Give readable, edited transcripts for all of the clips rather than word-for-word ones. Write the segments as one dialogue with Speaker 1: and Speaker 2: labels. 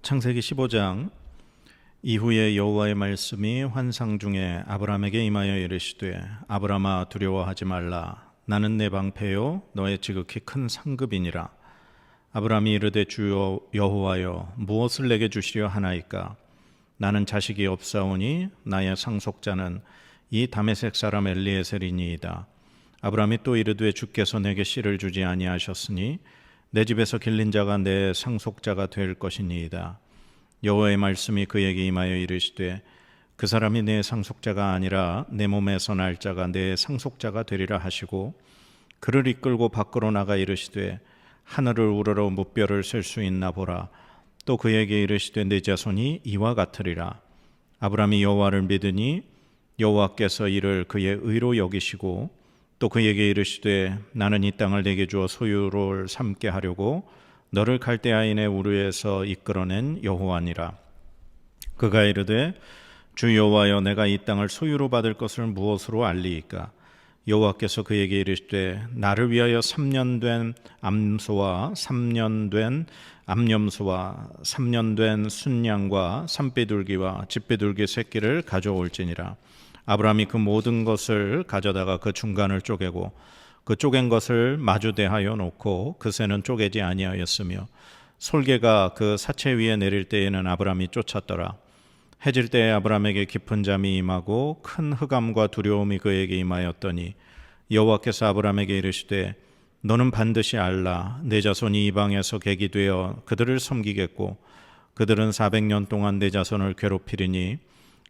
Speaker 1: 창세기 15장 이후에 여호와의 말씀이 환상 중에 아브라함에게 임하여 이르시되 아브라함아 두려워하지 말라. 나는 내 방패요 너의 지극히 큰 상급이니라. 아브라함이 이르되 주 여호와여 무엇을 내게 주시려 하나이까? 나는 자식이 없사오니 나의 상속자는 이 다메섹 사람 엘리에셀이니이다. 아브라함이 또 이르되 주께서 내게 씨를 주지 아니하셨으니 내 집에서 길린 자가 내 상속자가 될 것이니이다. 여호와의 말씀이 그에게 임하여 이르시되 그 사람이 내 상속자가 아니라 내 몸에서 날 자가 내 상속자가 되리라 하시고 그를 이끌고 밖으로 나가 이르시되 하늘을 우러러 무뼈를 셀 수 있나 보라. 또 그에게 이르시되 내 자손이 이와 같으리라. 아브라함이 여호와를 믿으니 여호와께서 이를 그의 의로 여기시고 또 그에게 이르시되 나는 이 땅을 내게 주어 소유를 삼게 하려고 너를 갈대아인의 우르에서 이끌어낸 여호와니라. 그가 이르되 주 여호와여 내가 이 땅을 소유로 받을 것을 무엇으로 알리이까? 여호와께서 그에게 이르시되 나를 위하여 3년 된 암소와 3년 된 암염소와 3년 된 순양과 산비둘기와 집비둘기 새끼를 가져올지니라. 아브라함이 그 모든 것을 가져다가 그 중간을 쪼개고 그 쪼갠 것을 마주대하여 놓고 그 새는 쪼개지 아니하였으며 솔개가 그 사체 위에 내릴 때에는 아브라함이 쫓았더라. 해질 때에 아브라함에게 깊은 잠이 임하고 큰 흑암과 두려움이 그에게 임하였더니 여호와께서 아브라함에게 이르시되 너는 반드시 알라. 내 자손이 이방에서 객이 되어 그들을 섬기겠고 그들은 400년 동안 내 자손을 괴롭히리니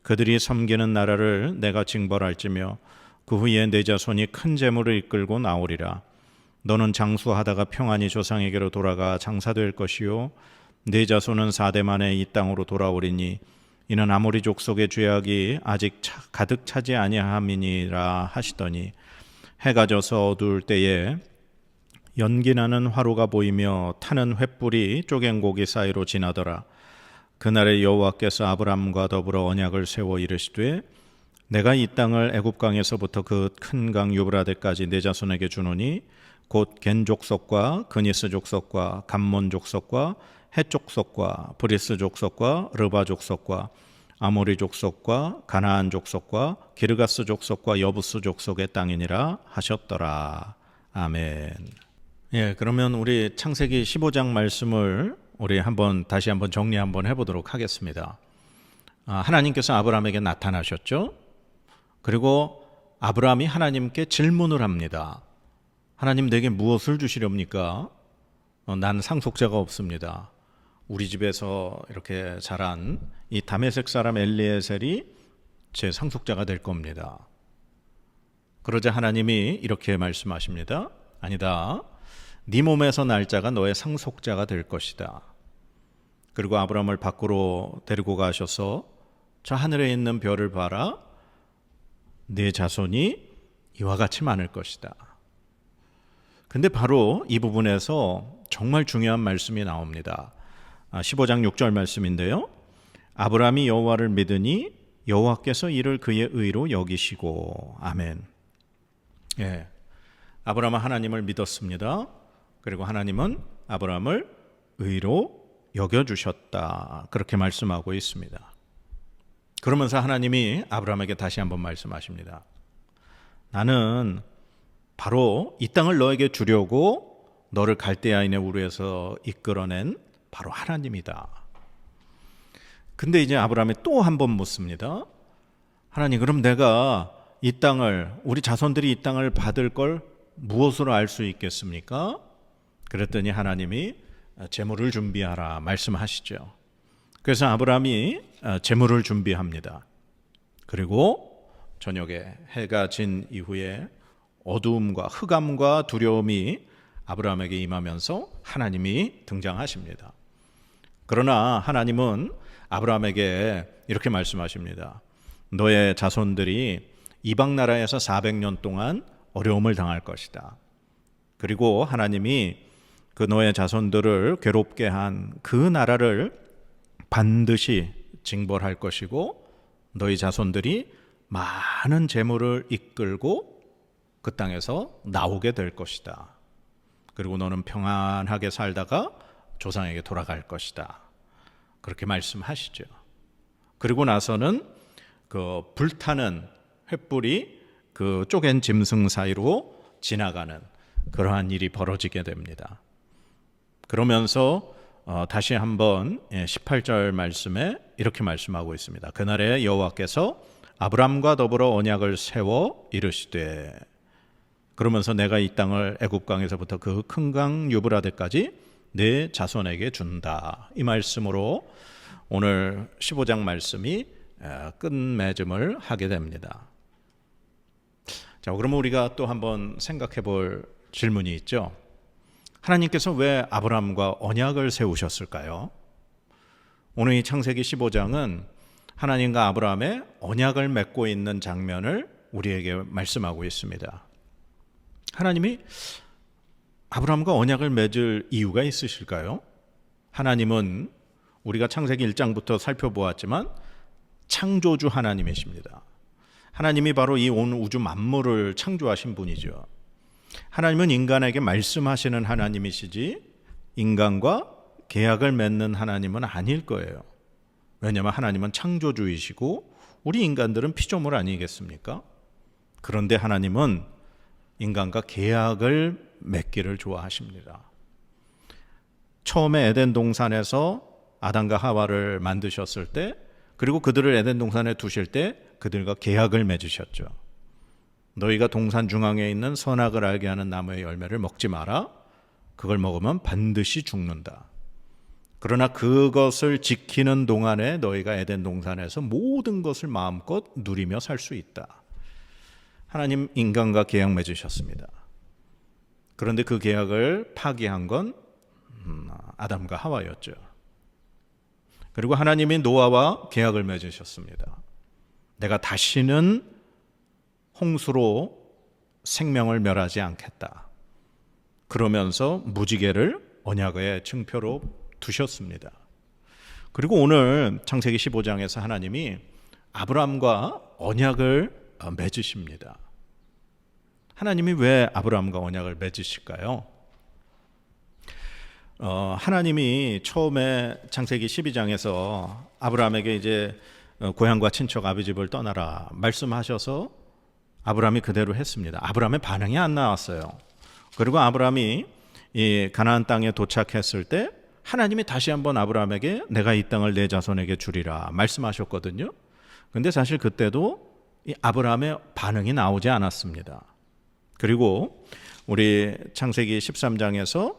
Speaker 1: 그들이 섬기는 나라를 내가 징벌할지며 그 후에 내 자손이 큰 재물을 이끌고 나오리라. 너는 장수하다가 평안히 조상에게로 돌아가 장사될 것이요 내 자손은 4대 만에 이 땅으로 돌아오리니 이는 아모리 족속의 죄악이 아직 가득 차지 아니함이니라 하시더니 해가 져서 어두울 때에 연기나는 화로가 보이며 타는 횃불이 쪼갠 고기 사이로 지나더라. 그날에 여호와께서 아브람과 더불어 언약을 세워 이르시되 내가 이 땅을 애굽 강에서부터 그 큰 강 유브라데까지 내 자손에게 주노니 곧 겐 족속과 그니스 족속과 감몬 족속과 헷 족속과 브리스 족속과 르바 족속과 아모리 족속과 가나안 족속과 기르가스 족속과 여부스 족속의 땅이니라 하셨더라. 아멘. 예, 그러면 우리 창세기 15장 말씀을 우리 다시 한번 정리 한번 해보도록 하겠습니다. 하나님께서 아브라함에게 나타나셨죠. 그리고 아브라함이 하나님께 질문을 합니다. 하나님 내게 무엇을 주시렵니까? 나는 상속자가 없습니다. 우리 집에서 이렇게 자란 이 다메섹 사람 엘리에셀이 제 상속자가 될 겁니다. 그러자 하나님이 이렇게 말씀하십니다. 아니다. 네 몸에서 날 자가 너의 상속자가 될 것이다. 그리고 아브라함을 밖으로 데리고 가셔서 저 하늘에 있는 별을 봐라. 네 자손이 이와 같이 많을 것이다. 근데 바로 이 부분에서 정말 중요한 말씀이 나옵니다. 15장 6절 말씀인데요. 아브라함이 여호와를 믿으니 여호와께서 이를 그의 의로 여기시고. 아멘. 예, 아브라함은 하나님을 믿었습니다. 그리고 하나님은 아브라함을 의로 여겨주셨다. 그렇게 말씀하고 있습니다. 그러면서 하나님이 아브라함에게 다시 한번 말씀하십니다. 나는 바로 이 땅을 너에게 주려고 너를 갈대아인의 우르에서 이끌어낸 바로 하나님이다. 근데 이제 아브라함이 또 한 번 묻습니다. 하나님, 그럼 내가 이 땅을, 우리 자손들이 이 땅을 받을 걸 무엇으로 알 수 있겠습니까? 그랬더니 하나님이 제물을 준비하라 말씀하시죠. 그래서 아브라함이 제물을 준비합니다. 그리고 저녁에 해가 진 이후에 어두움과 흑암과 두려움이 아브라함에게 임하면서 하나님이 등장하십니다. 그러나 하나님은 아브라함에게 이렇게 말씀하십니다. 너의 자손들이 이방 나라에서 400년 동안 어려움을 당할 것이다. 그리고 하나님이 그 너의 자손들을 괴롭게 한 그 나라를 반드시 징벌할 것이고 너희 자손들이 많은 재물을 이끌고 그 땅에서 나오게 될 것이다. 그리고 너는 평안하게 살다가 조상에게 돌아갈 것이다. 그렇게 말씀하시죠. 그리고 나서는 그 불타는 횃불이 그 쪼갠 짐승 사이로 지나가는 그러한 일이 벌어지게 됩니다. 그러면서 다시 한번 18절 말씀에 이렇게 말씀하고 있습니다. 그날에 여호와께서 아브람과 더불어 언약을 세워 이르시되, 그러면서 내가 이 땅을 애굽 강에서부터 그 큰 강 유브라데까지 내 자손에게 준다. 이 말씀으로 오늘 15장 말씀이 끝맺음을 하게 됩니다. 자, 그러면 우리가 또 한번 생각해 볼 질문이 있죠. 하나님께서 왜 아브라함과 언약을 세우셨을까요? 오늘 이 창세기 15장은 하나님과 아브라함의 언약을 맺고 있는 장면을 우리에게 말씀하고 있습니다. 하나님이 아브라함과 언약을 맺을 이유가 있으실까요? 하나님은 우리가 창세기 1장부터 살펴보았지만 창조주 하나님이십니다. 하나님이 바로 이 온 우주 만물을 창조하신 분이죠. 하나님은 인간에게 말씀하시는 하나님이시지 인간과 계약을 맺는 하나님은 아닐 거예요. 왜냐하면 하나님은 창조주이시고 우리 인간들은 피조물 아니겠습니까? 그런데 하나님은 인간과 계약을 맺기를 좋아하십니다. 처음에 에덴 동산에서 아담과 하와를 만드셨을 때, 그리고 그들을 에덴 동산에 두실 때 그들과 계약을 맺으셨죠. 너희가 동산 중앙에 있는 선악을 알게 하는 나무의 열매를 먹지 마라. 그걸 먹으면 반드시 죽는다. 그러나 그것을 지키는 동안에 너희가 에덴 동산에서 모든 것을 마음껏 누리며 살 수 있다. 하나님 인간과 계약 맺으셨습니다. 그런데 그 계약을 파기한 건 아담과 하와였죠. 그리고 하나님이 노아와 계약을 맺으셨습니다. 내가 다시는 홍수로 생명을 멸하지 않겠다. 그러면서 무지개를 언약의 증표로 두셨습니다. 그리고 오늘 창세기 15장에서 하나님이 아브라함과 언약을 맺으십니다. 하나님이 왜 아브라함과 언약을 맺으실까요? 하나님이 처음에 창세기 12장에서 아브라함에게 이제 고향과 친척 아비 집을 떠나라 말씀하셔서 아브라함이 그대로 했습니다. 아브라함의 반응이 안 나왔어요. 그리고 아브라함이 이 가나안 땅에 도착했을 때 하나님이 다시 한번 아브라함에게 내가 이 땅을 내 자손에게 주리라 말씀하셨거든요. 근데 사실 그때도 이 아브라함의 반응이 나오지 않았습니다. 그리고 우리 창세기 13장에서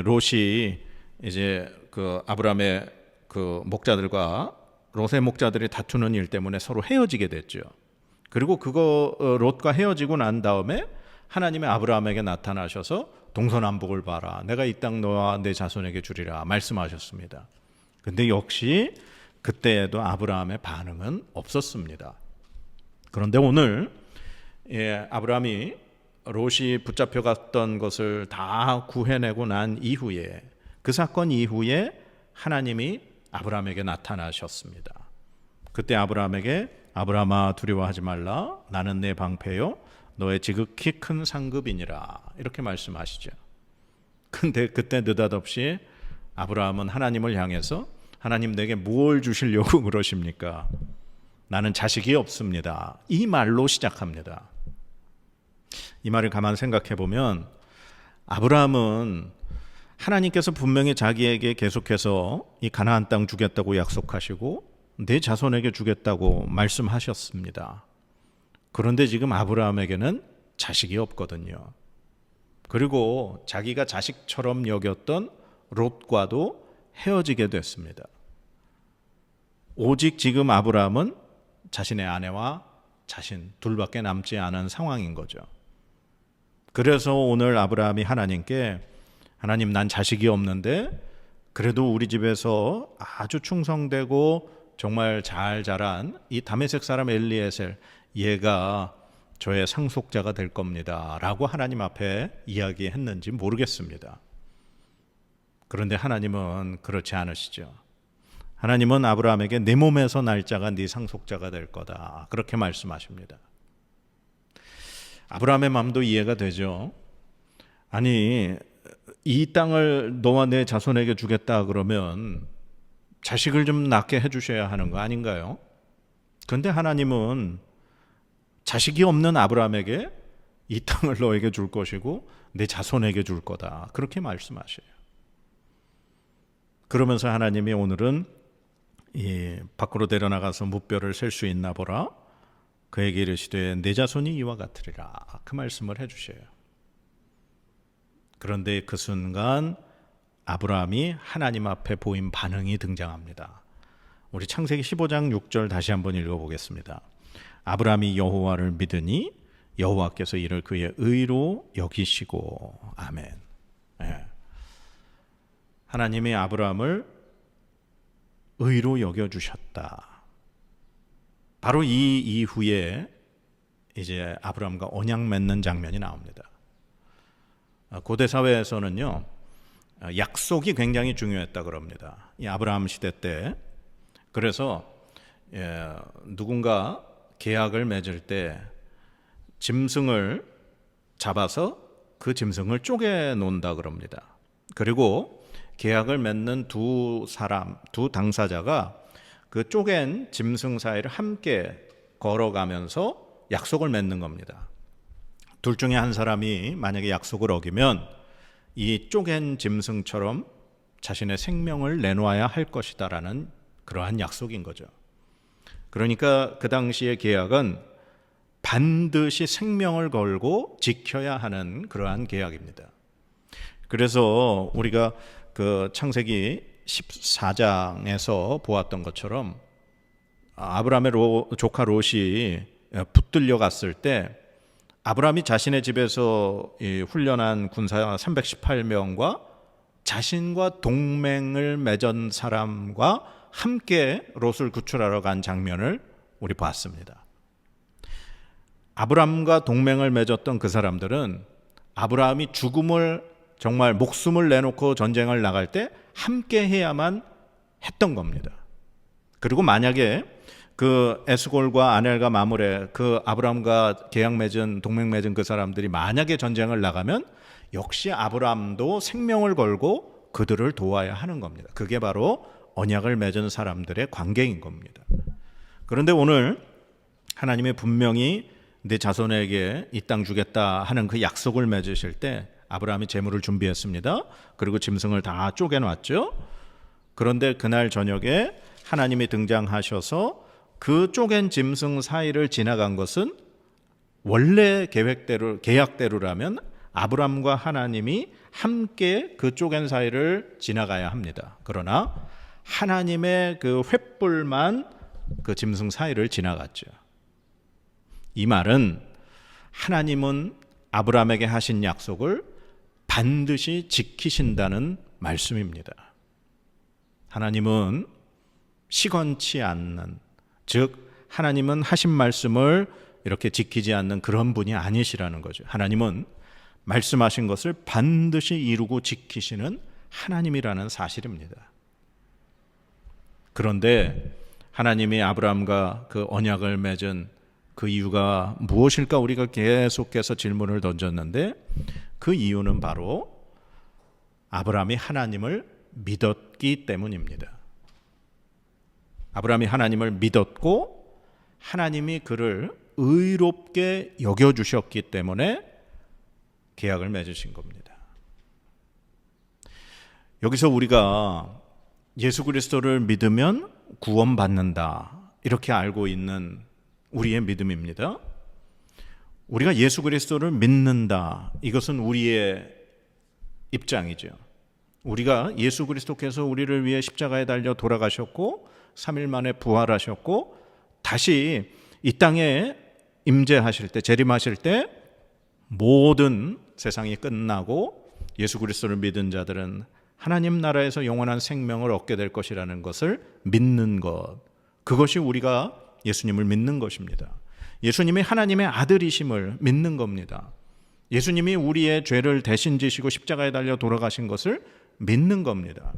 Speaker 1: 롯이 이제 그 아브라함의 그 목자들과 롯의 목자들이 다투는 일 때문에 서로 헤어지게 됐죠. 그리고 그거 롯과 헤어지고 난 다음에 하나님의 아브라함에게 나타나셔서 동서남북을 봐라. 내가 이 땅 너와 내 자손에게 주리라 말씀하셨습니다. 근데 역시 그때에도 아브라함의 반응은 없었습니다. 그런데 오늘 아브라함이 롯이 붙잡혀 갔던 것을 다 구해내고 난 이후에, 그 사건 이후에 하나님이 아브라함에게 나타나셨습니다. 그때 아브라함에게 아브라함아 두려워하지 말라. 나는 내 방패요 너의 지극히 큰 상급이니라. 이렇게 말씀하시죠. 근데 그때 느닷없이 아브라함은 하나님을 향해서 하나님 내게 무엇을 주시려고 그러십니까? 나는 자식이 없습니다. 이 말로 시작합니다. 이 말을 가만 생각해 보면 아브라함은 하나님께서 분명히 자기에게 계속해서 이 가나안 땅 주겠다고 약속하시고 내 자손에게 주겠다고 말씀하셨습니다. 그런데 지금 아브라함에게는 자식이 없거든요. 그리고 자기가 자식처럼 여겼던 롯과도 헤어지게 됐습니다. 오직 지금 아브라함은 자신의 아내와 자신 둘밖에 남지 않은 상황인 거죠. 그래서 오늘 아브라함이 하나님께 하나님 난 자식이 없는데 그래도 우리 집에서 아주 충성되고 정말 잘 자란 이 다메섹 사람 엘리에셀 얘가 저의 상속자가 될 겁니다 라고 하나님 앞에 이야기했는지 모르겠습니다. 그런데 하나님은 그렇지 않으시죠. 하나님은 아브라함에게 내 몸에서 날 자가 네 상속자가 될 거다 그렇게 말씀하십니다. 아브라함의 마음도 이해가 되죠. 아니 이 땅을 너와 내 자손에게 주겠다 그러면 자식을 좀 낳게 해주셔야 하는 거 아닌가요? 그런데 하나님은 자식이 없는 아브라함에게 이 땅을 너에게 줄 것이고 내 자손에게 줄 거다, 그렇게 말씀하셔요. 그러면서 하나님이 오늘은 이 밖으로 데려나가서 무뼈를 셀 수 있나 보라, 그에게 이르시되 내 자손이 이와 같으리라, 그 말씀을 해주셔요. 그런데 그 순간 아브라함이 하나님 앞에 보인 반응이 등장합니다. 우리 창세기 15장 6절 다시 한번 읽어보겠습니다. 아브라함이 여호와를 믿으니 여호와께서 이를 그의 의로 여기시고. 아멘. 네. 하나님이 아브라함을 의로 여겨주셨다. 바로 이 이후에 이제 아브라함과 언약 맺는 장면이 나옵니다. 고대 사회에서는요, 약속이 굉장히 중요했다 그럽니다. 이 아브라함 시대 때. 그래서 누군가 계약을 맺을 때 짐승을 잡아서 그 짐승을 쪼개 놓는다 그럽니다. 그리고 계약을 맺는 두 당사자가 그 쪼갠 짐승 사이를 함께 걸어가면서 약속을 맺는 겁니다. 둘 중에 한 사람이 만약에 약속을 어기면 이 쪼갠 짐승처럼 자신의 생명을 내놓아야 할 것이다라는 그러한 약속인 거죠. 그러니까 그 당시의 계약은 반드시 생명을 걸고 지켜야 하는 그러한 계약입니다. 그래서 우리가 그 창세기 14장에서 보았던 것처럼 아브라함의 조카 롯이 붙들려 갔을 때 아브라함이 자신의 집에서 훈련한 군사 318명과 자신과 동맹을 맺은 사람과 함께 롯을 구출하러 간 장면을 우리 봤습니다. 아브라함과 동맹을 맺었던 그 사람들은 아브라함이 죽음을 정말 목숨을 내놓고 전쟁을 나갈 때 함께 해야만 했던 겁니다. 그리고 만약에 그 에스골과 아넬과 마므레, 그 아브라함과 계약 맺은 동맹 맺은 그 사람들이 만약에 전쟁을 나가면 역시 아브라함도 생명을 걸고 그들을 도와야 하는 겁니다. 그게 바로 언약을 맺은 사람들의 관계인 겁니다. 그런데 오늘 하나님이 분명히 내 자손에게 이 땅 주겠다 하는 그 약속을 맺으실 때 아브라함이 제물을 준비했습니다. 그리고 짐승을 다 쪼개놨죠. 그런데 그날 저녁에 하나님이 등장하셔서 그 쪼갠 짐승 사이를 지나간 것은 원래 계약대로라면 아브라함과 하나님이 함께 그 쪼갠 사이를 지나가야 합니다. 그러나 하나님의 그 횃불만 그 짐승 사이를 지나갔죠. 이 말은 하나님은 아브라함에게 하신 약속을 반드시 지키신다는 말씀입니다. 하나님은 시건치 않는, 즉 하나님은 하신 말씀을 이렇게 지키지 않는 그런 분이 아니시라는 거죠. 하나님은 말씀하신 것을 반드시 이루고 지키시는 하나님이라는 사실입니다. 그런데 하나님이 아브라함과 그 언약을 맺은 그 이유가 무엇일까 우리가 계속해서 질문을 던졌는데 그 이유는 바로 아브라함이 하나님을 믿었기 때문입니다. 아브라함이 하나님을 믿었고 하나님이 그를 의롭게 여겨주셨기 때문에 계약을 맺으신 겁니다. 여기서 우리가 예수 그리스도를 믿으면 구원받는다 이렇게 알고 있는 우리의 믿음입니다. 우리가 예수 그리스도를 믿는다, 이것은 우리의 입장이죠. 우리가 예수 그리스도께서 우리를 위해 십자가에 달려 돌아가셨고 3일 만에 부활하셨고 다시 이 땅에 임재하실 때, 재림하실 때 모든 세상이 끝나고 예수 그리스도를 믿은 자들은 하나님 나라에서 영원한 생명을 얻게 될 것이라는 것을 믿는 것, 그것이 우리가 예수님을 믿는 것입니다. 예수님이 하나님의 아들이심을 믿는 겁니다. 예수님이 우리의 죄를 대신 지시고 십자가에 달려 돌아가신 것을 믿는 겁니다.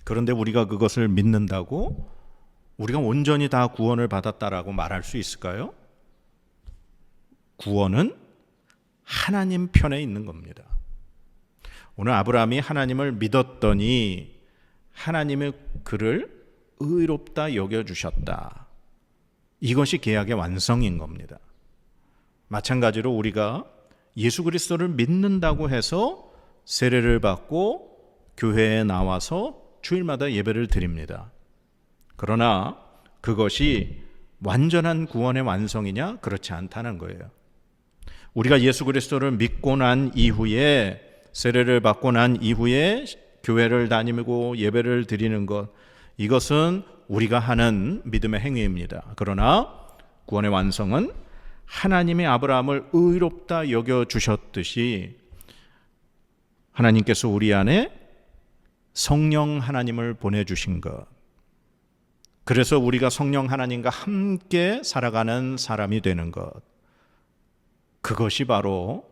Speaker 1: 그런데 우리가 그것을 믿는다고 우리가 온전히 다 구원을 받았다라고 말할 수 있을까요? 구원은 하나님 편에 있는 겁니다. 오늘 아브라함이 하나님을 믿었더니 하나님의 그를 의롭다 여겨주셨다. 이것이 계약의 완성인 겁니다. 마찬가지로 우리가 예수 그리스도를 믿는다고 해서 세례를 받고 교회에 나와서 주일마다 예배를 드립니다. 그러나 그것이 완전한 구원의 완성이냐? 그렇지 않다는 거예요. 우리가 예수 그리스도를 믿고 난 이후에, 세례를 받고 난 이후에 교회를 다니고 예배를 드리는 것, 이것은 우리가 하는 믿음의 행위입니다. 그러나 구원의 완성은 하나님이 아브라함을 의롭다 여겨주셨듯이 하나님께서 우리 안에 성령 하나님을 보내주신 것, 그래서 우리가 성령 하나님과 함께 살아가는 사람이 되는 것, 그것이 바로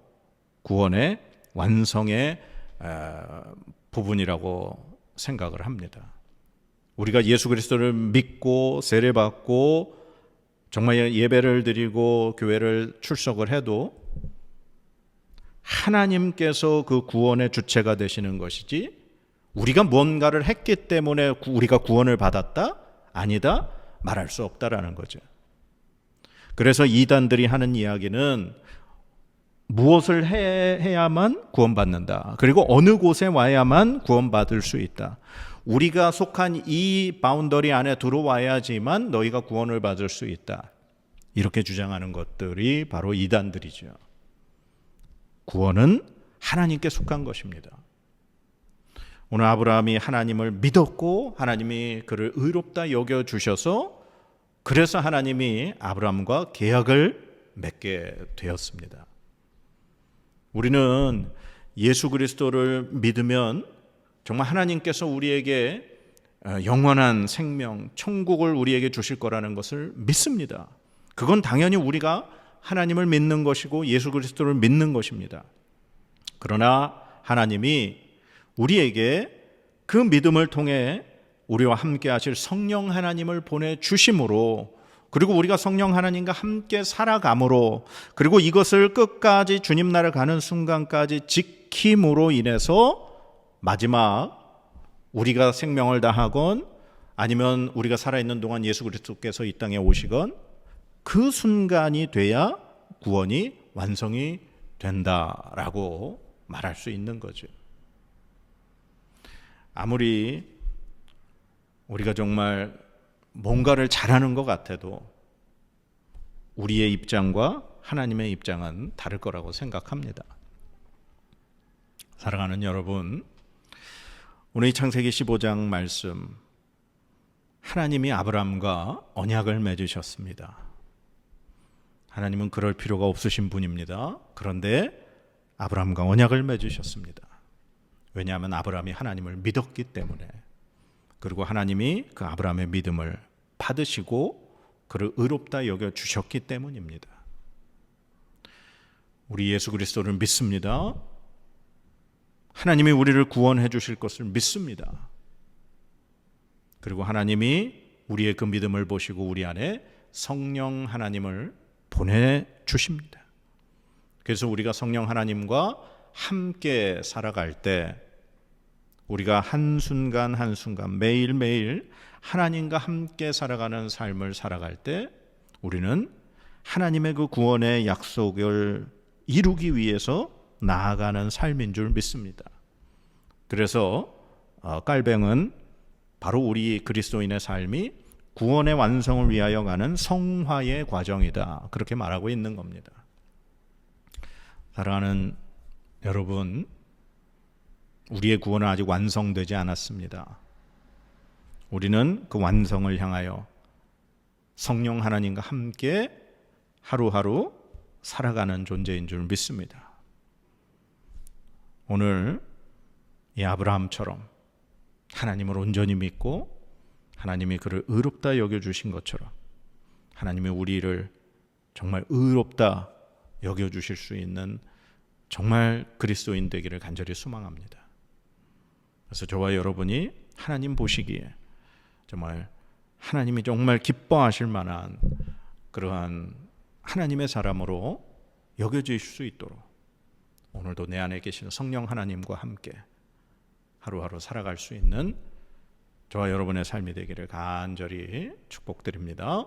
Speaker 1: 구원의 완성의 부분이라고 생각을 합니다. 우리가 예수 그리스도를 믿고 세례받고 정말 예배를 드리고 교회를 출석을 해도 하나님께서 그 구원의 주체가 되시는 것이지, 우리가 뭔가를 했기 때문에 우리가 구원을 받았다? 아니다? 말할 수 없다라는 거죠. 그래서 이단들이 하는 이야기는 무엇을 해야만 구원받는다. 그리고 어느 곳에 와야만 구원받을 수 있다. 우리가 속한 이 바운더리 안에 들어와야지만 너희가 구원을 받을 수 있다. 이렇게 주장하는 것들이 바로 이단들이죠. 구원은 하나님께 속한 것입니다. 오늘 아브라함이 하나님을 믿었고 하나님이 그를 의롭다 여겨주셔서 그래서 하나님이 아브라함과 계약을 맺게 되었습니다. 우리는 예수 그리스도를 믿으면 정말 하나님께서 우리에게 영원한 생명, 천국을 우리에게 주실 거라는 것을 믿습니다. 그건 당연히 우리가 하나님을 믿는 것이고 예수 그리스도를 믿는 것입니다. 그러나 하나님이 우리에게 그 믿음을 통해 우리와 함께 하실 성령 하나님을 보내주심으로, 그리고 우리가 성령 하나님과 함께 살아감으로, 그리고 이것을 끝까지 주님 나라 가는 순간까지 지킴으로 인해서 마지막 우리가 생명을 다하건 아니면 우리가 살아있는 동안 예수 그리스도께서 이 땅에 오시건 그 순간이 돼야 구원이 완성이 된다라고 말할 수 있는 거죠. 아무리 우리가 정말 뭔가를 잘하는 것 같아도 우리의 입장과 하나님의 입장은 다를 거라고 생각합니다. 사랑하는 여러분, 오늘 창세기 15장 말씀, 하나님이 아브라함과 언약을 맺으셨습니다. 하나님은 그럴 필요가 없으신 분입니다. 그런데 아브라함과 언약을 맺으셨습니다. 왜냐하면 아브라함이 하나님을 믿었기 때문에, 그리고 하나님이 그 아브라함의 믿음을 받으시고 그를 의롭다 여겨주셨기 때문입니다. 우리 예수 그리스도를 믿습니다. 하나님이 우리를 구원해 주실 것을 믿습니다. 그리고 하나님이 우리의 그 믿음을 보시고 우리 안에 성령 하나님을 보내주십니다. 그래서 우리가 성령 하나님과 함께 살아갈 때, 우리가 한순간 한순간 매일매일 하나님과 함께 살아가는 삶을 살아갈 때 우리는 하나님의 그 구원의 약속을 이루기 위해서 나아가는 삶인 줄 믿습니다. 그래서 깔뱅은 바로 우리 그리스도인의 삶이 구원의 완성을 위하여 가는 성화의 과정이다, 그렇게 말하고 있는 겁니다. 사랑하는 여러분, 우리의 구원은 아직 완성되지 않았습니다. 우리는 그 완성을 향하여 성령 하나님과 함께 하루하루 살아가는 존재인 줄 믿습니다. 오늘 이 아브라함처럼 하나님을 온전히 믿고 하나님이 그를 의롭다 여겨주신 것처럼 하나님이 우리를 정말 의롭다 여겨주실 수 있는 정말 그리스도인 되기를 간절히 소망합니다. 그래서 저와 여러분이 하나님 보시기에 정말 하나님이 정말 기뻐하실 만한 그러한 하나님의 사람으로 여겨질 수 있도록 오늘도 내 안에 계신 성령 하나님과 함께 하루하루 살아갈 수 있는 저와 여러분의 삶이 되기를 간절히 축복드립니다.